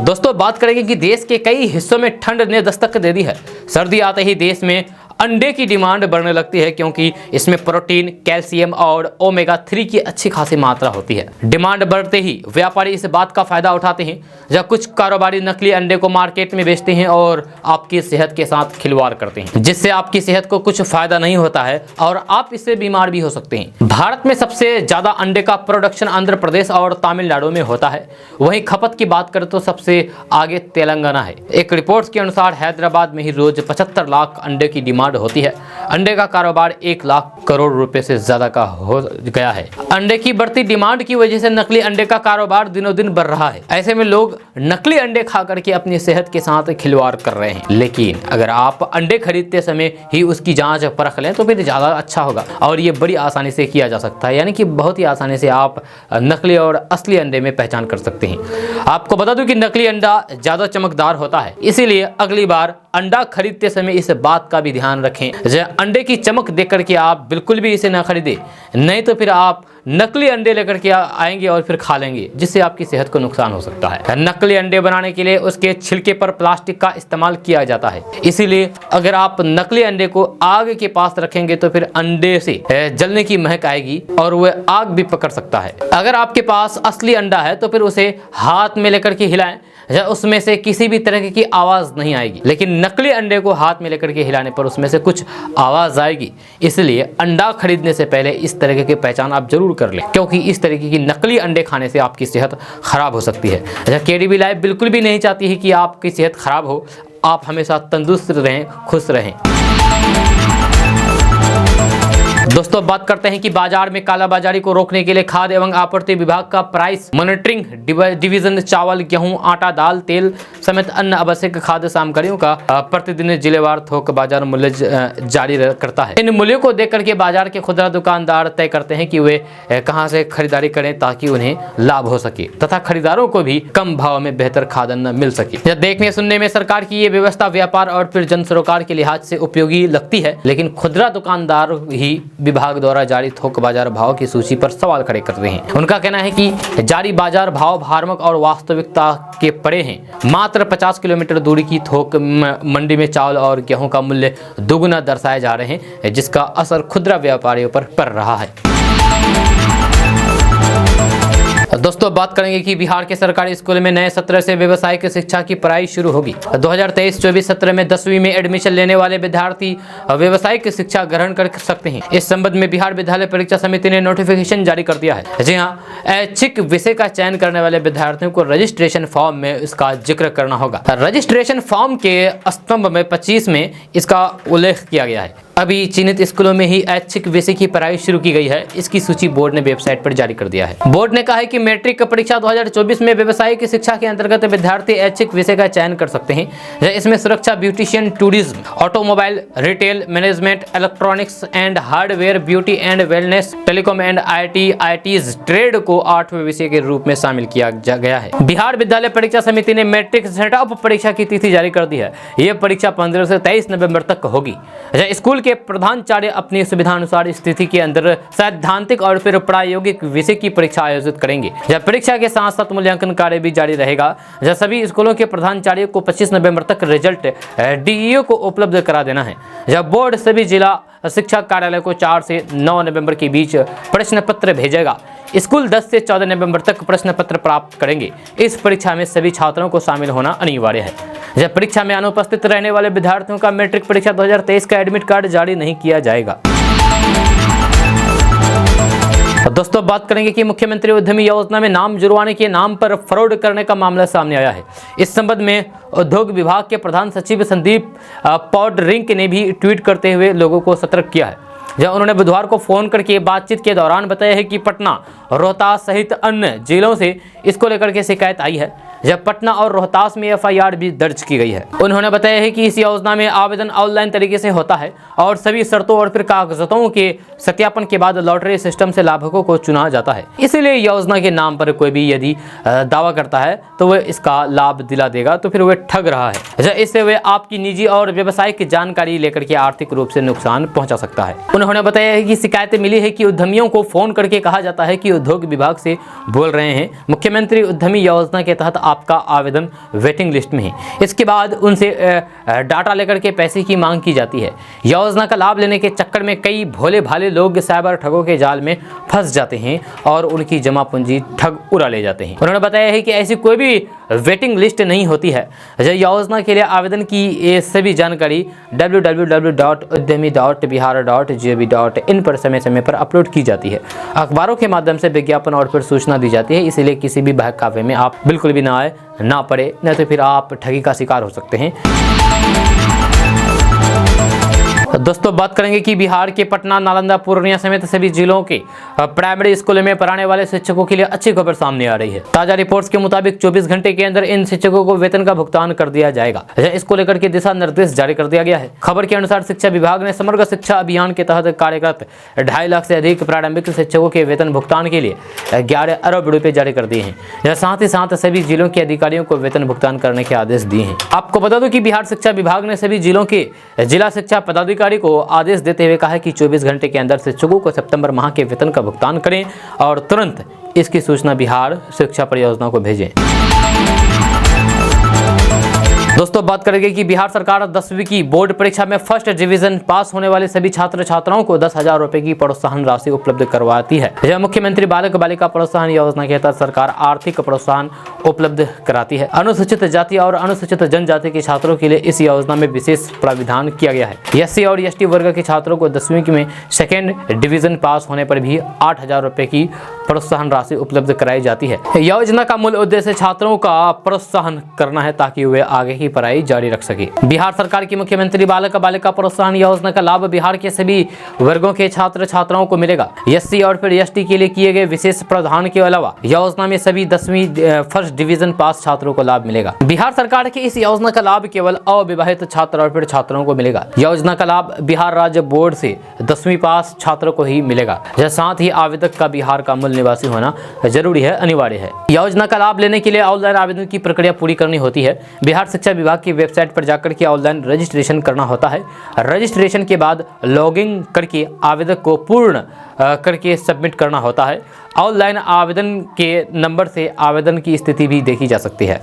दोस्तों बात करेंगे कि देश के कई हिस्सों में ठंड ने दस्तक दे दी है। सर्दी आते ही देश में अंडे की डिमांड बढ़ने लगती है, क्योंकि इसमें प्रोटीन, कैल्शियम और ओमेगा 3 की अच्छी खासी मात्रा होती है। डिमांड बढ़ते ही व्यापारी इस बात का फायदा उठाते हैं, जब कुछ कारोबारी नकली अंडे को मार्केट में बेचते हैं और आपकी सेहत के साथ खिलवाड़ करते हैं, जिससे आपकी सेहत को कुछ फायदा नहीं होता है और आप इससे बीमार भी हो सकते हैं। भारत में सबसे ज्यादा अंडे का प्रोडक्शन आंध्र प्रदेश और तमिलनाडु में होता है। वहीं खपत की बात करें तो सबसे आगे तेलंगाना है। एक रिपोर्ट के अनुसार हैदराबाद में ही रोज 75 लाख अंडे की डिमांड होती है। अंडे का कारोबार 1 लाख करोड़ रुपए से ज्यादा का हो गया है। अंडे की बढ़ती डिमांड की वजह से नकली अंडे का कारोबार दिनों दिन बढ़ रहा है। ऐसे में लोग नकली अंडे खा करके अपनी सेहत के साथ खिलवाड़ कर रहे हैं। लेकिन अगर आप अंडे खरीदते समय ही उसकी जांच परख लें तो फिर ज्यादा अच्छा होगा और ये बड़ी आसानी से किया जा सकता है, यानी कि बहुत ही आसानी से आप नकली और असली अंडे में पहचान कर सकते हैं। आपको बता दूं कि नकली अंडा ज्यादा चमकदार होता है, इसीलिए अगली बार अंडा खरीदते समय इस बात का भी ध्यान रखें, अंडे की चमक देख करके आप बिल्कुल भी इसे न खरीदें, नहीं तो फिर आप नकली अंडे लेकर के आएंगे और फिर खा लेंगे, जिससे आपकी सेहत को नुकसान हो सकता है। नकली अंडे बनाने के लिए उसके छिलके पर प्लास्टिक का इस्तेमाल किया जाता है, इसीलिए अगर आप नकली अंडे को आग के पास रखेंगे तो फिर अंडे से जलने की महक आएगी और वह आग भी पकड़ सकता है। अगर आपके पास असली अंडा है तो फिर उसे हाथ में लेकर के हिलाएं, उसमें से किसी भी तरह की आवाज नहीं आएगी। लेकिन नकली अंडे को हाथ में लेकर के हिलाने पर उसमें से कुछ आवाज आएगी। इसलिए अंडा खरीदने से पहले इस तरह की पहचान आप जरूर कर लें, क्योंकि इस तरीके की नकली अंडे खाने से आपकी सेहत खराब हो सकती है। केडीबी लाइव बिल्कुल भी नहीं चाहती है कि आपकी सेहत खराब हो, आप हमेशा तंदुरुस्त रहें, खुश रहें। दोस्तों बात करते हैं कि बाजार में कालाबाजारी को रोकने के लिए खाद्य एवं आपूर्ति विभाग का प्राइस मॉनिटरिंग डिवीजन चावल, गेहूं, आटा, दाल, तेल समेत अन्य आवश्यक खाद्य सामग्रियों का प्रतिदिन जिलेवार थोक बाजार मूल्य जारी करता है। इन मूल्यों को देख करके बाजार के खुदरा दुकानदार तय करते हैं कि वे कहां से खरीदारी करें ताकि उन्हें लाभ हो सके तथा खरीदारों को भी कम भाव में बेहतर खाद्यान्न मिल सके। देखने सुनने में सरकार की ये व्यवस्था व्यापार और फिर जन सरोकार के लिहाज से उपयोगी लगती है, लेकिन खुदरा दुकानदार ही विभाग द्वारा जारी थोक बाजार भाव की सूची पर सवाल खड़े करते हैं। उनका कहना है कि जारी बाजार भाव भ्रामक और वास्तविकता के परे हैं। मात्र 50 किलोमीटर दूरी की थोक मंडी में चावल और गेहूं का मूल्य दोगुना दर्शाए जा रहे हैं, जिसका असर खुदरा व्यापारियों पर पड़ रहा है। दोस्तों बात करेंगे कि बिहार के सरकारी स्कूल में नए सत्र से व्यावसायिक शिक्षा की पढ़ाई शुरू होगी। 2023-24 सत्र में 10वीं में एडमिशन लेने वाले विद्यार्थी व्यावसायिक शिक्षा ग्रहण कर सकते हैं। इस संबंध में बिहार विद्यालय परीक्षा समिति ने नोटिफिकेशन जारी कर दिया है। जी हाँ, ऐच्छिक विषय का चयन करने वाले विद्यार्थियों को रजिस्ट्रेशन फॉर्म में इसका जिक्र करना होगा। रजिस्ट्रेशन फॉर्म के स्तंभ में 25 में इसका उल्लेख किया गया है। अभी चिन्हित स्कूलों में ही ऐच्छिक विषय की पढ़ाई शुरू की गई है। इसकी सूची बोर्ड ने वेबसाइट पर जारी कर दिया है। बोर्ड ने कहा है कि मैट्रिक परीक्षा 2024 में व्यावसायिक शिक्षा के अंतर्गत विद्यार्थी ऐच्छिक विषय का चयन कर सकते हैं। इसमें सुरक्षा, beautician, tourism, automobile, retail management, electronics and hardware, beauty and wellness, telecom and ITs trade को 8वें विषय के रूप में शामिल किया गया है। बिहार विद्यालय परीक्षा समिति ने मैट्रिक सेटअप परीक्षा की तिथि जारी कर दी है। यह परीक्षा 15 से 23 नवंबर तक होगी। स्कूल के प्रधानाचार्य अपनी सुविधानुसार स्थिति के अंदर सैद्धांतिक और फिर प्रायोगिक विषय की परीक्षा आयोजित करेंगे। परीक्षा के साथ साथ मूल्यांकन कार्य भी जारी रहेगा। सभी स्कूलों के प्रधानाचार्य को 25 नवंबर तक रिजल्ट DEO को उपलब्ध करा देना है। बोर्ड सभी जिला शिक्षा कार्यालय को 4 से 9 नवंबर के बीच प्रश्न पत्र भेजेगा। स्कूल 10 से 14 नवंबर तक प्रश्न पत्र प्राप्त करेंगे। इस परीक्षा में सभी छात्रों को शामिल होना अनिवार्य है। जब परीक्षा में अनुपस्थित रहने वाले विद्यार्थियों का मैट्रिक परीक्षा 2023 का एडमिट कार्ड जारी नहीं किया जाएगा। दोस्तों बात करेंगे कि मुख्यमंत्री उद्यमी योजना में नाम जुड़वाने के नाम पर फ्रॉड करने का मामला सामने आया है। इस संबंध में उद्योग विभाग के प्रधान सचिव संदीप पॉडरिंक ने भी ट्वीट करते हुए लोगों को सतर्क किया है। जब उन्होंने बुधवार को फोन करके बातचीत के दौरान बताया है कि पटना, रोहतास सहित अन्य जिलों से इसको लेकर के शिकायत आई है। जब पटना और रोहतास में FIR भी दर्ज की गई है। उन्होंने बताया है कि इस योजना में आवेदन ऑनलाइन तरीके से होता है और सभी शर्तों और फिर कागजातों के सत्यापन के बाद लॉटरी सिस्टम से लाभुकों को चुना जाता है। इसलिए योजना के नाम पर कोई भी यदि दावा करता है तो वह इसका लाभ दिला देगा तो फिर वह ठग रहा है। इससे वह आपकी निजी और व्यवसायिक जानकारी लेकर के आर्थिक रूप से नुकसान पहुंचा सकता है। उन्होंने बताया है कि शिकायतें मिली है कि उद्यमियों को फोन करके कहा जाता है कि उद्योग विभाग से बोल रहे हैं। मुख्यमंत्री उद्यमी योजना के तहत आपका आवेदन वेटिंग लिस्ट में है। इसके बाद उनसे डाटा लेकर के पैसे की मांग की जाती है। योजना का लाभ लेने के चक्कर में कई भोले भाले लोग साइबर ठगों के जाल में फंस जाते हैं और उनकी जमा पूंजी ठग उड़ा ले जाते हैं। उन्होंने बताया है कि ऐसी कोई भी वेटिंग लिस्ट नहीं होती है। योजना के लिए आवेदन की ये सभी जानकारी www.udyami.bihar.gov.in पर समय समय पर अपलोड की जाती है। अखबारों के माध्यम से विज्ञापन और फिर सूचना दी जाती है, इसीलिए किसी भी बहकावे में आप बिल्कुल भी ना पड़े, नहीं तो फिर आप ठगी का शिकार हो सकते हैं। दोस्तों बात करेंगे कि बिहार के पटना, नालंदा, पूर्णिया समेत सभी जिलों के प्राइमरी स्कूलों में पढ़ाने वाले शिक्षकों के लिए अच्छी खबर सामने आ रही है। ताजा रिपोर्ट्स के मुताबिक 24 घंटे के अंदर इन शिक्षकों को वेतन का भुगतान कर दिया जाएगा। इसको लेकर के दिशा निर्देश जारी कर दिया गया है। खबर के अनुसार शिक्षा विभाग ने समग्र शिक्षा अभियान के तहत कार्यरत 2.5 लाख से अधिक प्रारंभिक शिक्षकों के वेतन भुगतान के लिए 11 अरब रुपए जारी कर दिए हैं। साथ ही साथ सभी जिलों के अधिकारियों को वेतन भुगतान करने के आदेश दिए हैं। आपको बता दो कि बिहार शिक्षा विभाग ने सभी जिलों के जिला शिक्षा पदाधिकारी को आदेश देते हुए कहा है कि 24 घंटे के अंदर शिक्षकों को सितंबर माह के वेतन का भुगतान करें और तुरंत इसकी सूचना बिहार शिक्षा परियोजना को भेजें। दोस्तों बात करेंगे कि बिहार सरकार 10वीं की बोर्ड परीक्षा में फर्स्ट डिवीजन पास होने वाले सभी छात्र छात्राओं को 10,000 रुपए की प्रोत्साहन राशि उपलब्ध करवाती है। यह मुख्यमंत्री बालक बालिका प्रोत्साहन योजना के तहत सरकार आर्थिक प्रोत्साहन उपलब्ध कराती है। अनुसूचित जाति और अनुसूचित जनजाति के छात्रों के लिए इस योजना में विशेष प्राविधान किया गया है। एससी और एसटी वर्ग के छात्रों को 10वीं में सेकेंड डिवीजन पास होने पर भी 8,000 रुपए की प्रोत्साहन राशि उपलब्ध कराई जाती है। योजना का मूल उद्देश्य छात्रों का प्रोत्साहन करना है ताकि वे आगे की पढ़ाई जारी रख सके। बिहार सरकार की मुख्यमंत्री बालक बालिका प्रोत्साहन योजना का लाभ बिहार के सभी वर्गों के छात्र छात्राओं को मिलेगा। एससी और फिर एसटी के लिए किए गए विशेष प्रावधान के अलावा योजना में सभी 10वीं फर्स्ट डिवीजन पास छात्रों को लाभ मिलेगा। बिहार सरकार की इस योजना का लाभ केवल अविवाहित छात्र और फिर छात्रों को मिलेगा। योजना का लाभ बिहार राज्य बोर्ड से 10वीं पास छात्रों को ही मिलेगा। साथ ही आवेदक का बिहार का मूल निवासी होना जरूरी है, अनिवार्य है। योजना का लाभ लेने के लिए ऑनलाइन आवेदन की प्रक्रिया पूरी करनी होती है। बिहार शिक्षा विभाग की वेबसाइट पर जाकर के ऑनलाइन रजिस्ट्रेशन करना होता है। रजिस्ट्रेशन के बाद लॉगिन करके आवेदक को पूर्ण करके सबमिट करना होता है। ऑनलाइन आवेदन के नंबर से आवेदन की स्थिति भी देखी जा सकती है।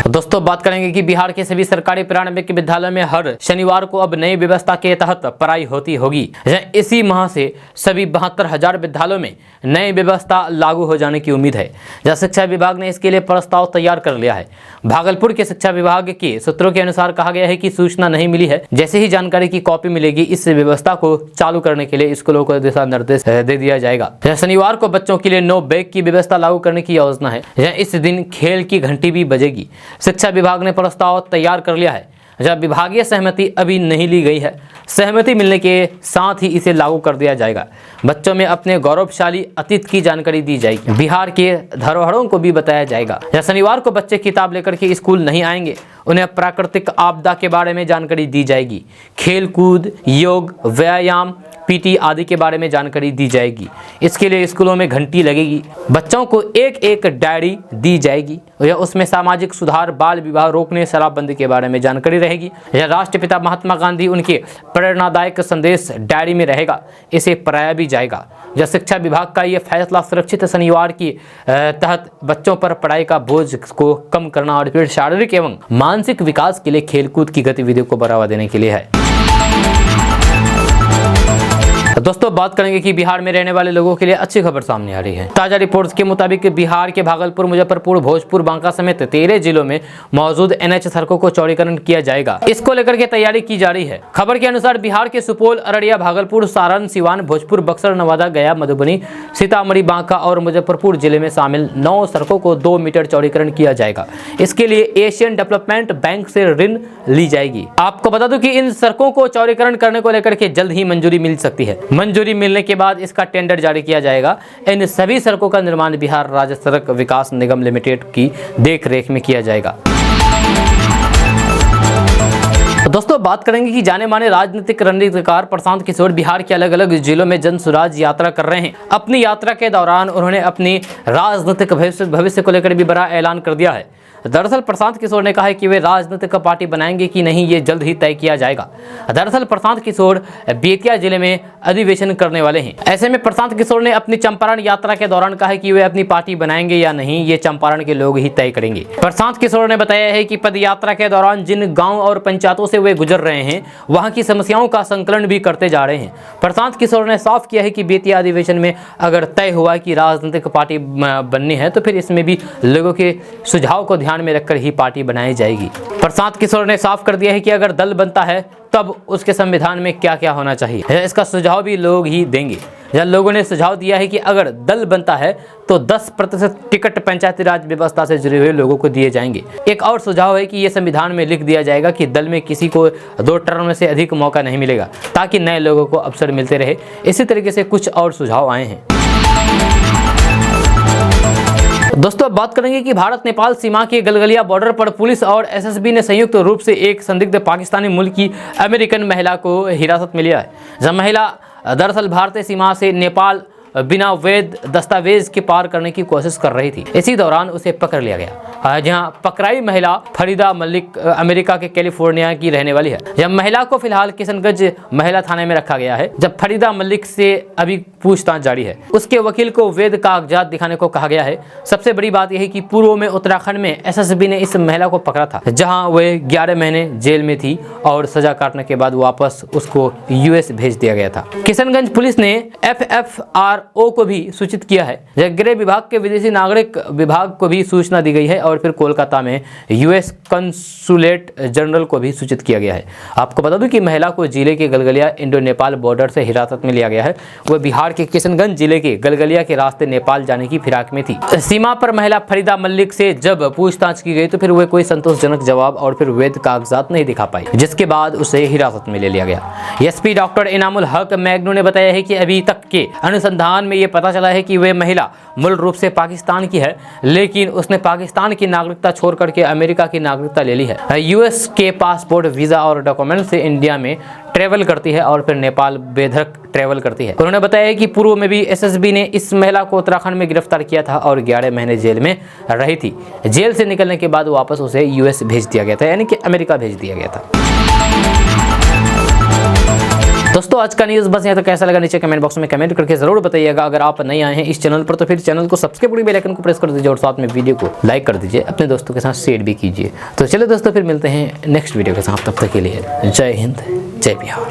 दोस्तों बात करेंगे कि बिहार के सभी सरकारी प्रारंभिक विद्यालयों में हर शनिवार को अब नई व्यवस्था के तहत पढ़ाई होती होगी। इसी माह से सभी 72,000 विद्यालयों में नई व्यवस्था लागू हो जाने की उम्मीद है। जहाँ शिक्षा विभाग ने इसके लिए प्रस्ताव तैयार कर लिया है। भागलपुर के शिक्षा विभाग के सूत्रों के अनुसार कहा गया है कि सूचना नहीं मिली है। जैसे ही जानकारी की कॉपी मिलेगी इस व्यवस्था को चालू करने के लिए स्कूलों को दिशा निर्देश दे दिया जाएगा। शनिवार को बच्चों के लिए नो बैग की व्यवस्था लागू करने की योजना है। इस दिन खेल की घंटी भी बजेगी। शिक्षा विभाग ने प्रस्ताव तैयार कर लिया है। जब विभागीय सहमति अभी नहीं ली गई है, सहमति मिलने के साथ ही इसे लागू कर दिया जाएगा। बच्चों में अपने गौरवशाली अतीत की जानकारी दी जाएगी। बिहार के धरोहरों को भी बताया जाएगा। या शनिवार को बच्चे किताब लेकर के स्कूल नहीं आएंगे, उन्हें प्राकृतिक आपदा के बारे में जानकारी दी जाएगी। खेल कूद, योग, व्यायाम, पीटी आदि के बारे में जानकारी दी जाएगी। इसके लिए स्कूलों में घंटी लगेगी। बच्चों को एक एक डायरी दी जाएगी। या उसमें सामाजिक सुधार, बाल विवाह रोकने, शराबबंदी के बारे में जानकारी रहेगी। या राष्ट्रपिता महात्मा गांधी, उनके प्रेरणादायक संदेश डायरी में रहेगा। इसे पढ़ाया भी जाएगा। या शिक्षा विभाग का ये फैसला सुरक्षित शनिवार के तहत बच्चों पर पढ़ाई का बोझ को कम करना और फिर शारीरिक एवं मानसिक विकास के लिए खेलकूद की गतिविधियों को बढ़ावा देने के लिए है। दोस्तों बात करेंगे कि बिहार में रहने वाले लोगों के लिए अच्छी खबर सामने आ रही है। ताजा रिपोर्ट्स के मुताबिक बिहार के भागलपुर, मुजफ्फरपुर, भोजपुर, बांका समेत 13 जिलों में मौजूद NH सड़कों को चौड़ीकरण किया जाएगा। इसको लेकर के तैयारी की जा रही है। खबर के अनुसार बिहार के सुपौल, अररिया, भागलपुर, सारण, सिवान, भोजपुर, बक्सर, नवादा, गया, मधुबनी, सीतामढ़ी, बांका और मुजफ्फरपुर जिले में शामिल 9 सड़कों को 2 मीटर चौड़ीकरण किया जाएगा। इसके लिए एशियन डेवलपमेंट बैंक से ऋण ली जाएगी। आपको बता दूं कि इन सड़कों को चौड़ीकरण करने को लेकर के जल्द ही मंजूरी मिल सकती है। मंजूरी मिलने के बाद इसका टेंडर जारी किया जाएगा। इन सभी सड़कों का निर्माण बिहार राज्य सड़क विकास निगम लिमिटेड की देखरेख में किया जाएगा। दोस्तों बात करेंगे कि जाने माने राजनीतिक रणनीतिकार प्रशांत किशोर बिहार के अलग अलग जिलों में जन स्वराज यात्रा कर रहे हैं। अपनी यात्रा के दौरान उन्होंने अपनी राजनीतिक भविष्य को लेकर भी बड़ा ऐलान कर दिया है। दरअसल प्रशांत किशोर ने कहा है कि वे राजनीतिक पार्टी बनाएंगे कि नहीं ये जल्द ही तय किया जाएगा। दरअसल प्रशांत किशोर बेतिया जिले में अधिवेशन करने वाले हैं। ऐसे में प्रशांत किशोर ने अपनी चंपारण यात्रा के दौरान कहा है कि वे अपनी पार्टी बनाएंगे या नहीं ये चंपारण के लोग ही तय करेंगे। प्रशांत किशोर ने बताया है कि पद यात्रा के दौरान जिन गाँव और पंचायतों से वे गुजर रहे हैं वहाँ की समस्याओं का संकलन भी करते जा रहे हैं। प्रशांत किशोर ने साफ किया है कि बेतिया अधिवेशन में अगर तय हुआ कि राजनीतिक पार्टी बननी है तो फिर इसमें भी लोगों के सुझाव को ध्यान में रखकर ही पार्टी बनाई जाएगी। प्रशांत किशोर ने साफ कर दिया है कि अगर दल बनता है तब उसके संविधान में क्या क्या होना चाहिए, इसका सुझाव भी लोग ही देंगे। जब लोगों ने सुझाव दिया है कि अगर दल बनता है तो 10% टिकट पंचायती राज व्यवस्था से जुड़े हुए लोगों को दिए जाएंगे। एक और सुझाव है कि ये संविधान में लिख दिया जाएगा कि दल में किसी को 2 टर्म से अधिक मौका नहीं मिलेगा ताकि नए लोगों को अवसर मिलते रहे। इसी तरीके से कुछ और सुझाव आए हैं। दोस्तों अब बात करेंगे कि भारत नेपाल सीमा के गलगलिया बॉर्डर पर पुलिस और एसएसबी ने संयुक्त रूप से एक संदिग्ध पाकिस्तानी मूल की अमेरिकन महिला को हिरासत में लिया है। जब महिला दरअसल भारतीय सीमा से नेपाल बिना वैध दस्तावेज के पार करने की कोशिश कर रही थी। इसी दौरान उसे पकड़ लिया गया। जहां पकड़ाई महिला फरीदा मलिक अमेरिका के कैलिफोर्निया की रहने वाली है। जब महिला को फिलहाल किशनगंज महिला थाने में रखा गया है। जब फरीदा मलिक से अभी पूछताछ जारी है। उसके वकील को वैध कागजात दिखाने को कहा गया है। सबसे बड़ी बात यह है कि पूर्व में उत्तराखंड में एसएसबी ने इस महिला को पकड़ा था, जहाँ वह 11 महीने जेल में थी और सजा काटने के बाद वापस उसको यूएस भेज दिया गया था। किशनगंज पुलिस ने FFRO को भी सूचित किया है। गृह विभाग के विदेशी नागरिक विभाग को भी सूचना दी गई है और फिर कोलकाता में यूएस कंसुलेट जनरल को भी सूचित किया गया है। आपको बता दूं कि महिला को जिले के गलगलिया इंडो नेपाल बॉर्डर से हिरासत में लिया गया है। वह बिहार के किशनगंज जिले के गलगलिया के रास्ते नेपाल जाने की फिराक में थी। सीमा पर महिला फरीदा मलिक से जब पूछताछ की गई तो फिर वह कोई संतोषजनक जवाब और फिर वैध कागजात नहीं दिखा पाई, जिसके बाद उसे हिरासत में ले लिया गया। एसपी डॉक्टर इनामुल हक मैग्नू ने बताया है कि अभी तक के अनुसंधान में ये पता चला है कि वे महिला मूल रूप से पाकिस्तान की है, लेकिन उसने पाकिस्तान की नागरिकता छोड़ करके अमेरिका की नागरिकता ले ली है। यूएस के पासपोर्ट, वीजा और डॉक्यूमेंट से इंडिया में ट्रेवल करती है और फिर नेपाल बेधड़क ट्रेवल करती है। उन्होंने बताया कि पूर्व में भी एसएसबी ने इस महिला को उत्तराखंड में गिरफ्तार किया था और 11 महीने जेल में रही थी। जेल से निकलने के बाद वापस उसे यूएस भेज दिया गया था, यानी कि अमेरिका भेज दिया गया था। दोस्तों आज का न्यूज़ बस यहाँ तक। कैसा लगा नीचे कमेंट बॉक्स में कमेंट करके जरूर बताइएगा। अगर आप नए आए हैं इस चैनल पर तो फिर चैनल को सब्सक्राइब करिए, बेल आइकन को प्रेस कर दीजिए और साथ में वीडियो को लाइक कर दीजिए, अपने दोस्तों के साथ शेयर भी कीजिए। तो चलिए दोस्तों फिर मिलते हैं नेक्स्ट वीडियो के साथ, तब तक के लिए जय हिंद जय बिहार।